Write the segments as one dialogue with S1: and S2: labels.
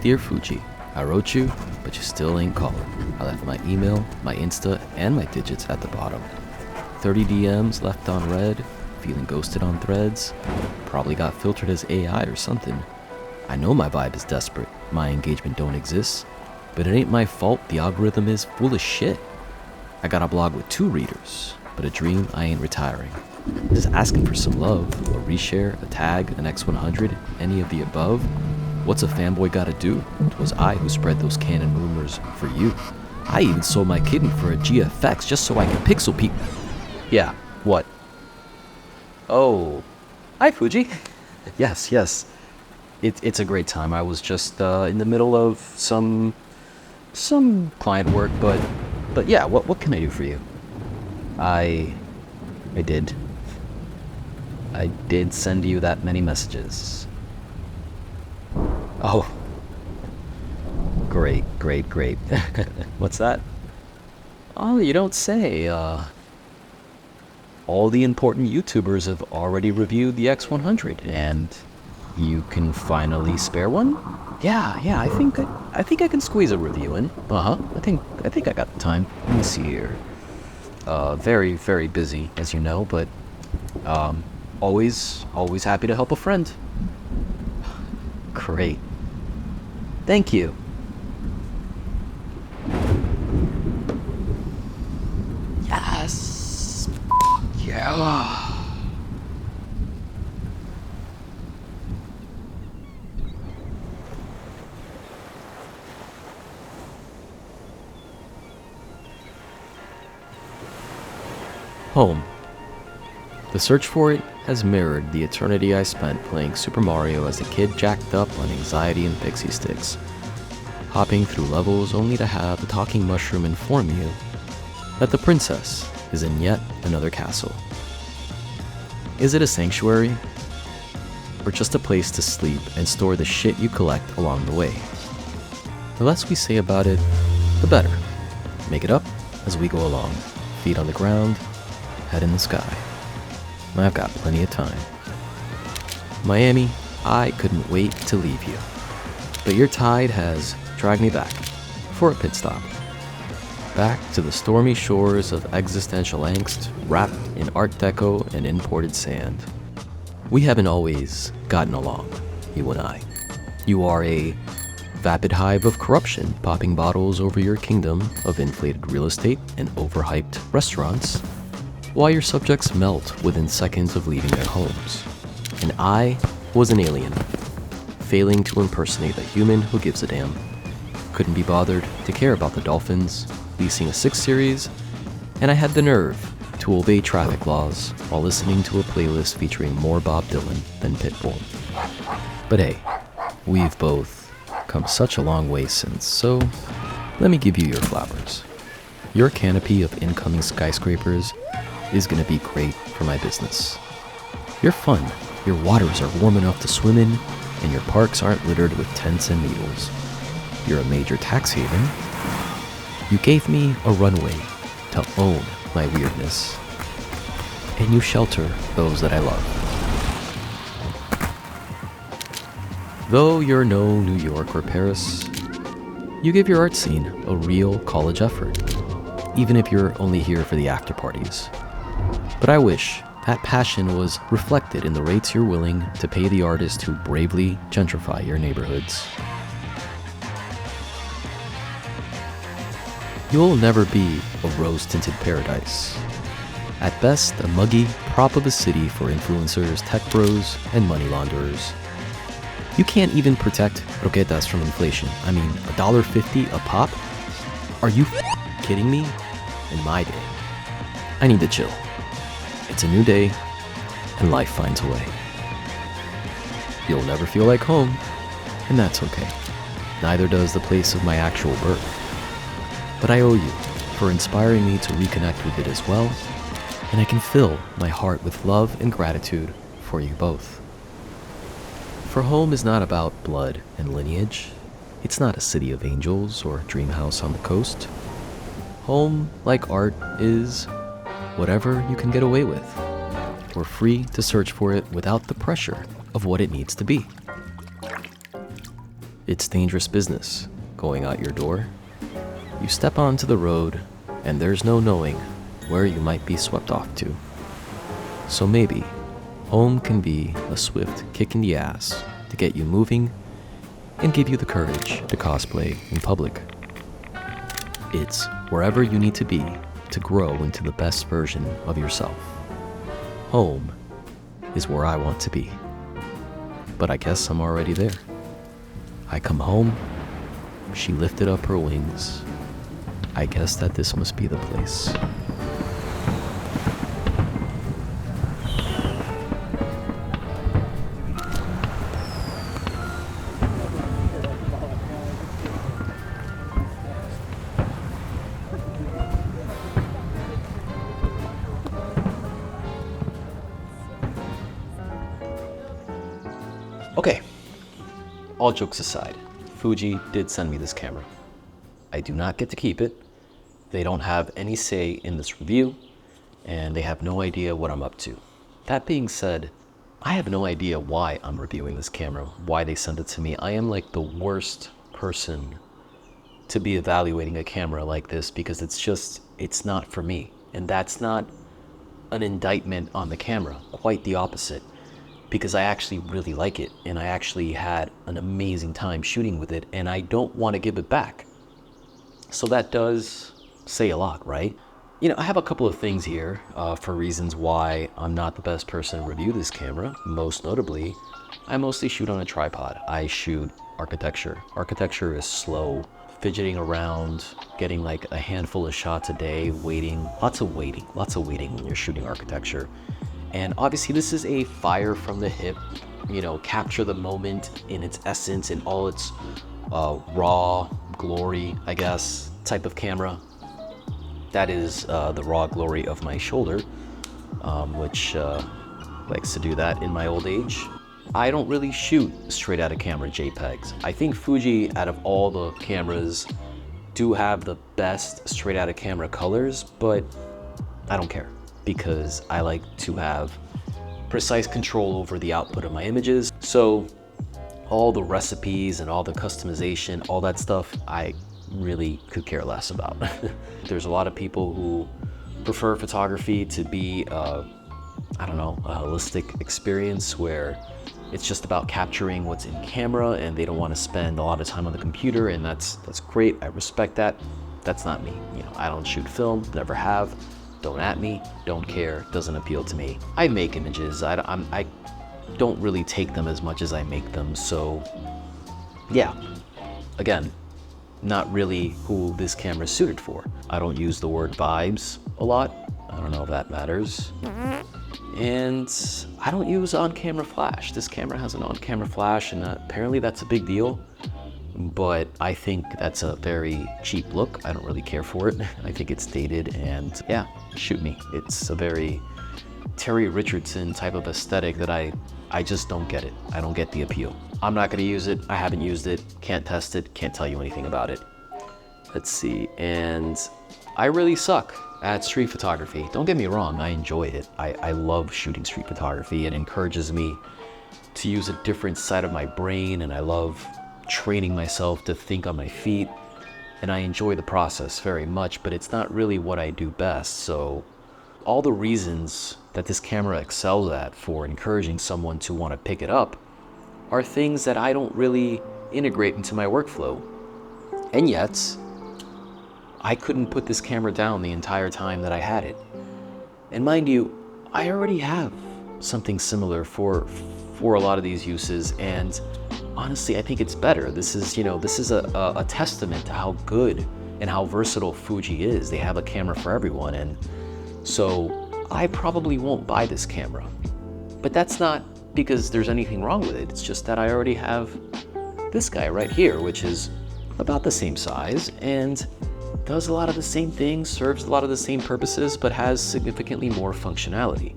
S1: Dear Fuji, I wrote you, but you still ain't calling. I left my email, my Insta, and my digits at the bottom. 30 DMs left on red, feeling ghosted on threads. Probably got filtered as AI or something. I know my vibe is desperate, my engagement don't exist, but it ain't my fault the algorithm is full of shit. I got a blog with 2 readers, but a dream I ain't retiring. Just asking for some love, a reshare, a tag, an X100, any of the above. What's a fanboy gotta do? 'Twas I who spread those canon rumors for you. I even sold my kitten for a GFX just so I could pixel peep. Yeah, what? Oh, hi Fuji. Yes. It's a great time. I was just in the middle of some client work, but yeah, what can I do for you? I did send you that many messages. Oh, great. What's that? Oh, you don't say. All the important YouTubers have already reviewed the X100, and you can finally spare one? Yeah, I think I can squeeze a review in. I think I got the time. Let me see here. Very, very busy, as you know, but always happy to help a friend. Great. Thank you. Yes. Yeah. Home. The search for it has mirrored the eternity I spent playing Super Mario as a kid jacked up on anxiety and pixie sticks, hopping through levels only to have the talking mushroom inform you that the princess is in yet another castle. Is it a sanctuary? Or just a place to sleep and store the shit you collect along the way? The less we say about it, the better. Make it up as we go along. Feet on the ground, head in the sky. I've got plenty of time. Miami, I couldn't wait to leave you. But your tide has dragged me back for a pit stop. Back to the stormy shores of existential angst wrapped in Art Deco and imported sand. We haven't always gotten along, you and I. You are a vapid hive of corruption, popping bottles over your kingdom of inflated real estate and overhyped restaurants, while your subjects melt within seconds of leaving their homes. And I was an alien, failing to impersonate a human who gives a damn. Couldn't be bothered to care about the Dolphins, leasing a 6 Series, and I had the nerve to obey traffic laws while listening to a playlist featuring more Bob Dylan than Pitbull. But hey, we've both come such a long way since, so let me give you your flowers. Your canopy of incoming skyscrapers is gonna be great for my business. You're fun, your waters are warm enough to swim in, and your parks aren't littered with tents and needles. You're a major tax haven. You gave me a runway to own my weirdness, and you shelter those that I love. Though you're no New York or Paris, you give your art scene a real college effort, even if you're only here for the after parties. But I wish that passion was reflected in the rates you're willing to pay the artists who bravely gentrify your neighborhoods. You'll never be a rose-tinted paradise. At best, a muggy prop of a city for influencers, tech bros, and money launderers. You can't even protect croquetas from inflation. I mean, $1.50 a pop? Are you kidding me? In my day, I need to chill. It's a new day, and life finds a way. You'll never feel like home, and that's okay. Neither does the place of my actual birth. But I owe you for inspiring me to reconnect with it as well, and I can fill my heart with love and gratitude for you both. For home is not about blood and lineage. It's not a city of angels or a dream house on the coast. Home, like art, is whatever you can get away with. We're free to search for it without the pressure of what it needs to be. It's dangerous business going out your door. You step onto the road, and there's no knowing where you might be swept off to. So maybe home can be a swift kick in the ass to get you moving and give you the courage to cosplay in public. It's wherever you need to be to grow into the best version of yourself. Home is where I want to be. But I guess I'm already there. I come home, she lifted up her wings. I guess that this must be the place. Okay, all jokes aside, Fuji did send me this camera. I do not get to keep it. They don't have any say in this review, and they have no idea what I'm up to. That being said, I have no idea why I'm reviewing this camera, why they sent it to me. I am like the worst person to be evaluating a camera like this because it's not for me. And that's not an indictment on the camera, quite the opposite. Because I actually really like it, and I actually had an amazing time shooting with it, and I don't want to give it back. So that does say a lot, right? You know, I have a couple of things here for reasons why I'm not the best person to review this camera. Most notably, I mostly shoot on a tripod. I shoot architecture. Architecture is slow, fidgeting around, getting like a handful of shots a day, waiting, lots of waiting when you're shooting architecture. And obviously this is a fire from the hip, you know, capture the moment in its essence, in all its raw glory, I guess, type of camera. That is the raw glory of my shoulder, which likes to do that in my old age. I don't really shoot straight out of camera JPEGs. I think Fuji, out of all the cameras, do have the best straight out of camera colors, but I don't care, because I like to have precise control over the output of my images. So all the recipes and all the customization, all that stuff, I really could care less about. There's a lot of people who prefer photography to be, I don't know, a holistic experience where it's just about capturing what's in camera and they don't want to spend a lot of time on the computer, and that's great. I respect that. That's not me. You know, I don't shoot film, never have. Don't at me, don't care, doesn't appeal to me. I make images, I don't really take them as much as I make them, so yeah. Again, not really who this camera is suited for. I don't use the word vibes a lot. I don't know if that matters. And I don't use on-camera flash. This camera has an on-camera flash, and apparently that's a big deal. But I think that's a very cheap look. I don't really care for it. I think it's dated, and yeah, shoot me. It's a very Terry Richardson type of aesthetic that I just don't get it. I don't get the appeal. I'm not gonna use it. I haven't used it, can't test it, can't tell you anything about it. Let's see, and I really suck at street photography. Don't get me wrong, I enjoy it. I love shooting street photography. It encourages me to use a different side of my brain, and I love training myself to think on my feet, and I enjoy the process very much, but it's not really what I do best. So all the reasons that this camera excels at for encouraging someone to want to pick it up are things that I don't really integrate into my workflow. And yet, I couldn't put this camera down the entire time that I had it. And mind you, I already have something similar for a lot of these uses, and honestly, I think it's better. This is, you know, this is a testament to how good and how versatile Fuji is. They have a camera for everyone, and so I probably won't buy this camera. But that's not because there's anything wrong with it. It's just that I already have this guy right here, which is about the same size and does a lot of the same things, serves a lot of the same purposes, but has significantly more functionality.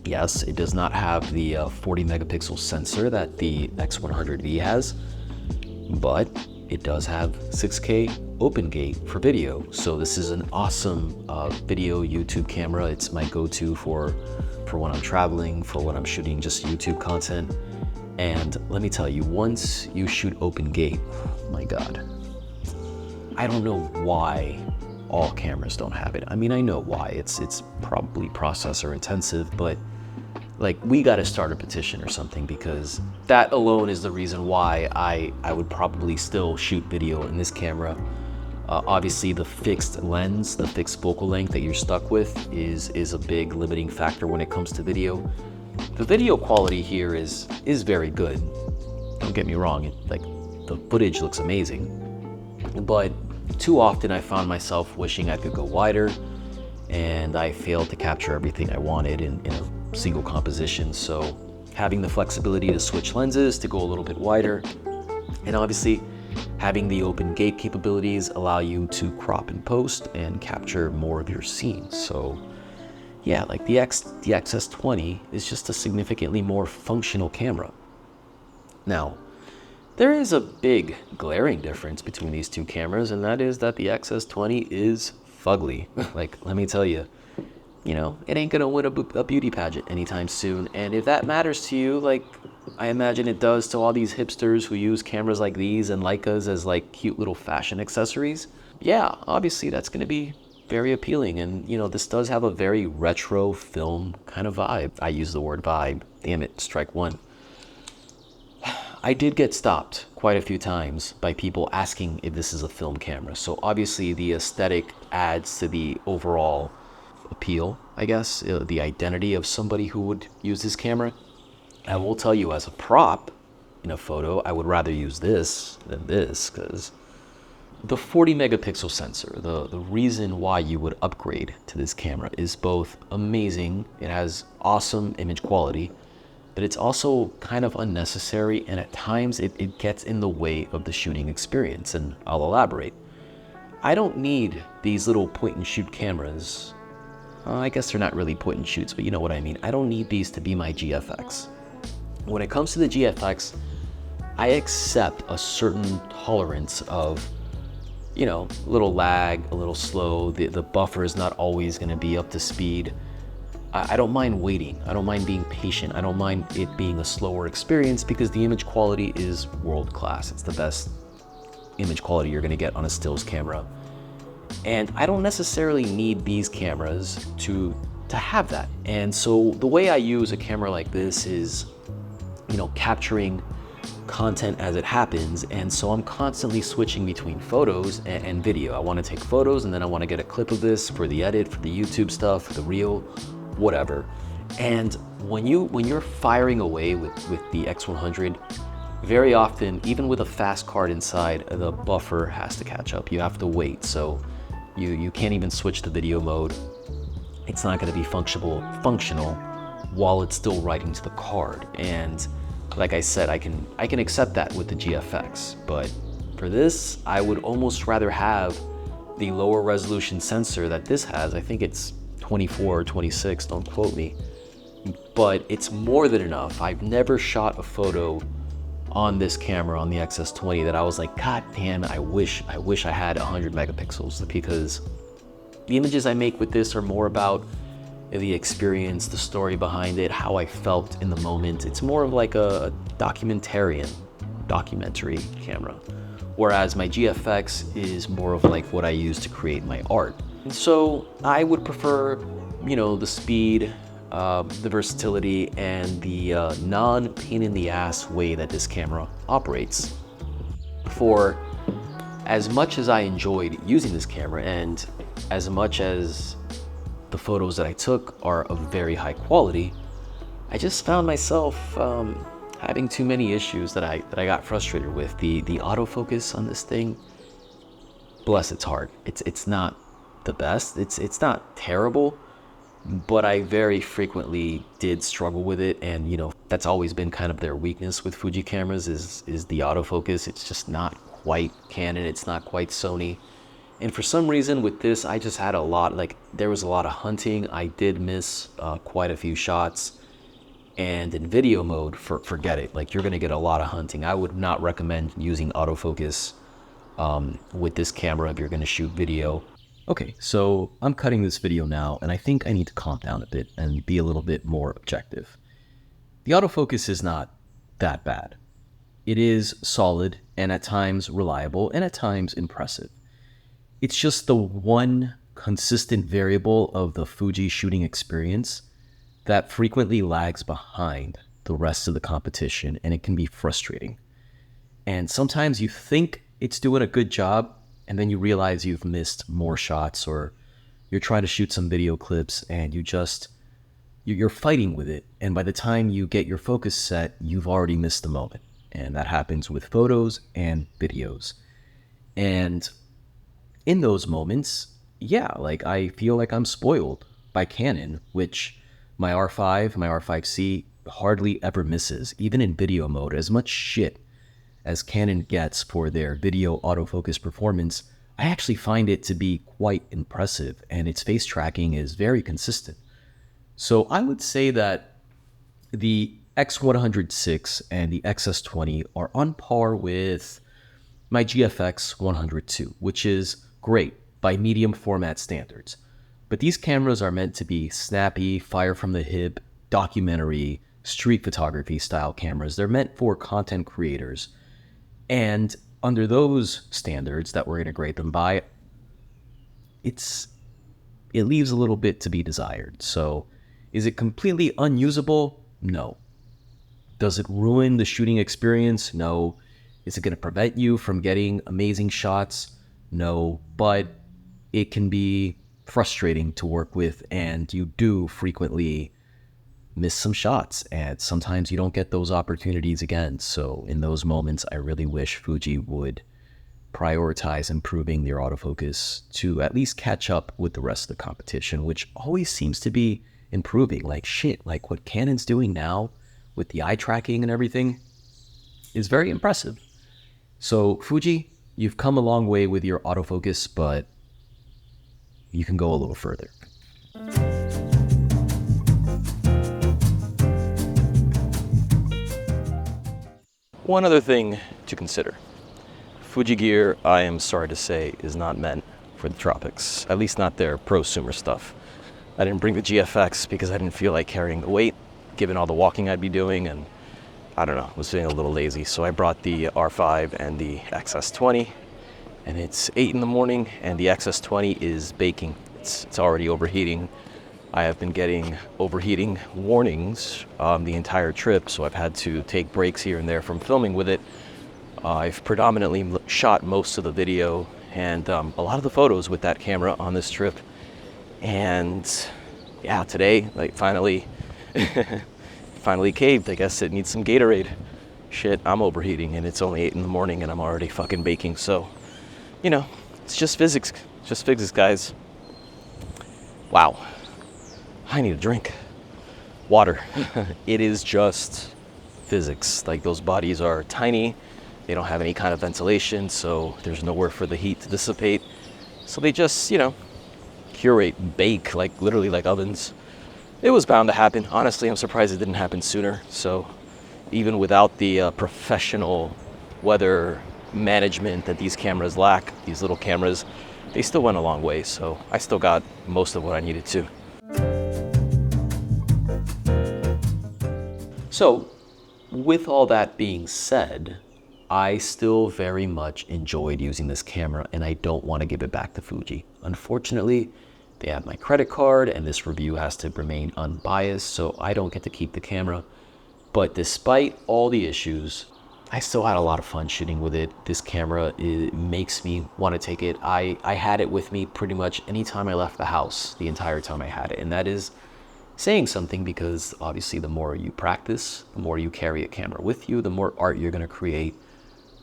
S1: Yes, it does not have the 40 megapixel sensor that the X100v has, but it does have 6K open gate for video. So this is an awesome video YouTube camera. It's my go-to for when I'm traveling, for when I'm shooting just YouTube content. And let me tell you, once you shoot open gate, my God, I don't know why all cameras don't have it. I mean, I know why. It's probably processor intensive, but like, we got to start a petition or something, because that alone is the reason why I would probably still shoot video in this camera. Obviously, the fixed lens, the fixed focal length that you're stuck with is a big limiting factor when it comes to video. The video quality here is very good. Don't get me wrong, like, the footage looks amazing. But too often I found myself wishing I could go wider, and I failed to capture everything I wanted in a single composition. So having the flexibility to switch lenses to go a little bit wider, and obviously having the open gate capabilities allow you to crop and post and capture more of your scenes. So yeah, like the XS20 is just a significantly more functional camera. Now, there is a big glaring difference between these two cameras, and that is that the XS20 is fugly. Like, let me tell you, you know, it ain't gonna win a beauty pageant anytime soon. And if that matters to you, like I imagine it does to all these hipsters who use cameras like these and Leicas as like cute little fashion accessories, yeah, obviously that's gonna be very appealing. And you know, this does have a very retro film kind of vibe. I use the word vibe. Damn it, strike one. I did get stopped quite a few times by people asking if this is a film camera. So obviously the aesthetic adds to the overall appeal, I guess, the identity of somebody who would use this camera. I will tell you, as a prop in a photo, I would rather use this than this, because the 40 megapixel sensor, the reason why you would upgrade to this camera is both amazing, it has awesome image quality, but it's also kind of unnecessary, and at times it gets in the way of the shooting experience, and I'll elaborate. I don't need these little point and shoot cameras. I guess they're not really point and shoots, but you know what I mean. I don't need these to be my GFX. When it comes to the GFX, I accept a certain tolerance of, you know, a little lag, a little slow, the buffer is not always gonna be up to speed. I don't mind waiting, I don't mind being patient, I don't mind it being a slower experience, because the image quality is world class. It's the best image quality you're gonna get on a stills camera. And I don't necessarily need these cameras to have that. And so the way I use a camera like this is, you know, capturing content as it happens. And so I'm constantly switching between photos and video. I want to take photos, and then I want to get a clip of this for the edit, for the YouTube stuff, for the reel, whatever. And when you're firing away with the X100, very often, even with a fast card inside, the buffer has to catch up. You have to wait. So you can't even switch to video mode. It's not going to be functional while it's still writing to the card. And like I said, I can accept that with the GFX, but for this, I would almost rather have the lower resolution sensor that this has. I think it's 24 or 26, don't quote me, but it's more than enough. I've never shot a photo on this camera, on the XS20, that I was like, God damn, I wish I had 100 megapixels, because the images I make with this are more about the experience, the story behind it, how I felt in the moment. It's more of like a documentary camera, whereas my GFX is more of like what I use to create my art. And so I would prefer, you know, the speed, the versatility, and the non-pain in the ass way that this camera operates. For as much as I enjoyed using this camera, and as much as the photos that I took are of very high quality, I just found myself having too many issues that I got frustrated with. The autofocus on this thing, bless its heart, it's not the best. It's not terrible, but I very frequently did struggle with it. And you know, that's always been kind of their weakness with Fuji cameras is the autofocus. It's just not quite Canon, it's not quite Sony. And for some reason with this, I just had a lot, like there was a lot of hunting. I did miss quite a few shots. And in video mode, forget it. Like, you're gonna get a lot of hunting. I would not recommend using autofocus with this camera if you're gonna shoot video. Okay, so I'm cutting this video now, and I think I need to calm down a bit and be a little bit more objective. The autofocus is not that bad. It is solid and at times reliable and at times impressive. It's just the one consistent variable of the Fuji shooting experience that frequently lags behind the rest of the competition, and it can be frustrating. And sometimes you think it's doing a good job, and then you realize you've missed more shots, or you're trying to shoot some video clips and you're fighting with it. And by the time you get your focus set, you've already missed the moment. And that happens with photos and videos. And in those moments, yeah, like I feel like I'm spoiled by Canon, which my R5, my R5C hardly ever misses, even in video mode. As much shit as Canon gets for their video autofocus performance, I actually find it to be quite impressive, and its face tracking is very consistent. So I would say that the X106 and the XS20 are on par with my GFX 102, which is great by medium format standards. But these cameras are meant to be snappy, fire from the hip, documentary, street photography style cameras. They're meant for content creators. And under those standards that we're going to grade them by, it leaves a little bit to be desired. So is it completely unusable? No. Does it ruin the shooting experience? No. Is it going to prevent you from getting amazing shots? No. But it can be frustrating to work with, and you do frequently miss some shots, and sometimes you don't get those opportunities again. So in those moments, I really wish Fuji would prioritize improving their autofocus to at least catch up with the rest of the competition, which always seems to be improving. Like shit, like what Canon's doing now with the eye tracking and everything is very impressive. So Fuji, you've come a long way with your autofocus, but you can go a little further. One other thing to consider. Fuji gear, I am sorry to say, is not meant for the tropics, at least not their prosumer stuff. I didn't bring the GFX because I didn't feel like carrying the weight, given all the walking I'd be doing, and I don't know, was feeling a little lazy. So I brought the R5 and the XS20, and it's 8 in the morning, and the XS20 is baking. It's already overheating. I have been getting overheating warnings the entire trip, so I've had to take breaks here and there from filming with it. I've predominantly shot most of the video and a lot of the photos with that camera on this trip. And yeah, today, like finally caved. I guess it needs some Gatorade. Shit, I'm overheating and it's only 8 in the morning and I'm already fucking baking. So, you know, it's just physics. Just physics, guys. Wow. I need a drink. Water. It is just physics. Like, those bodies are tiny. They don't have any kind of ventilation, so there's nowhere for the heat to dissipate. So they just, you know, curate, bake, like literally like ovens. It was bound to happen. Honestly, I'm surprised it didn't happen sooner. So even without the professional weather management that these cameras lack, these little cameras, they still went a long way. So I still got most of what I needed to. So with all that being said, I still very much enjoyed using this camera and I don't want to give it back to Fuji. Unfortunately, they have my credit card and this review has to remain unbiased, so I don't get to keep the camera. But despite all the issues, I still had a lot of fun shooting with it. This camera, it makes me want to take it. I had it with me pretty much anytime I left the house, the entire time I had it. And that is saying something, because obviously the more you practice, the more you carry a camera with you, the more art you're going to create.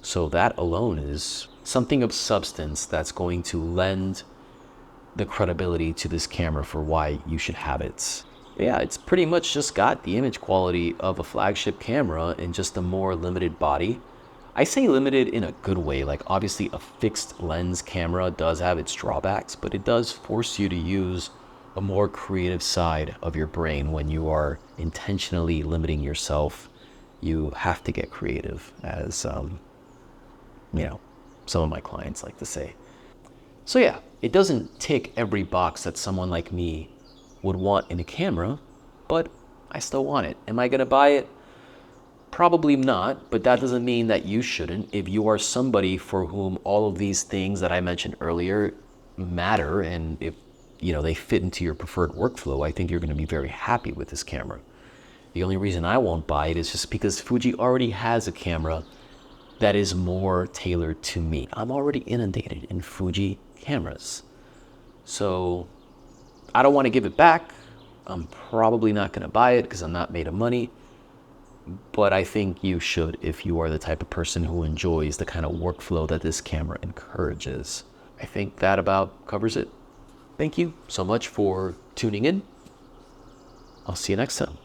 S1: So that alone is something of substance that's going to lend the credibility to this camera for why you should have it. Yeah, it's pretty much just got the image quality of a flagship camera in just a more limited body. I say limited in a good way. Like, obviously a fixed lens camera does have its drawbacks, but it does force you to use a more creative side of your brain. When you are intentionally limiting yourself, you have to get creative, as you know, some of my clients like to say. So yeah, it doesn't tick every box that someone like me would want in a camera, but I still want it. Am I gonna buy it? Probably not, but that doesn't mean that you shouldn't. If you are somebody for whom all of these things that I mentioned earlier matter, and if they fit into your preferred workflow, I think you're going to be very happy with this camera. The only reason I won't buy it is just because Fuji already has a camera that is more tailored to me. I'm already inundated in Fuji cameras. So I don't want to give it back. I'm probably not going to buy it because I'm not made of money. But I think you should if you are the type of person who enjoys the kind of workflow that this camera encourages. I think that about covers it. Thank you so much for tuning in. I'll see you next time.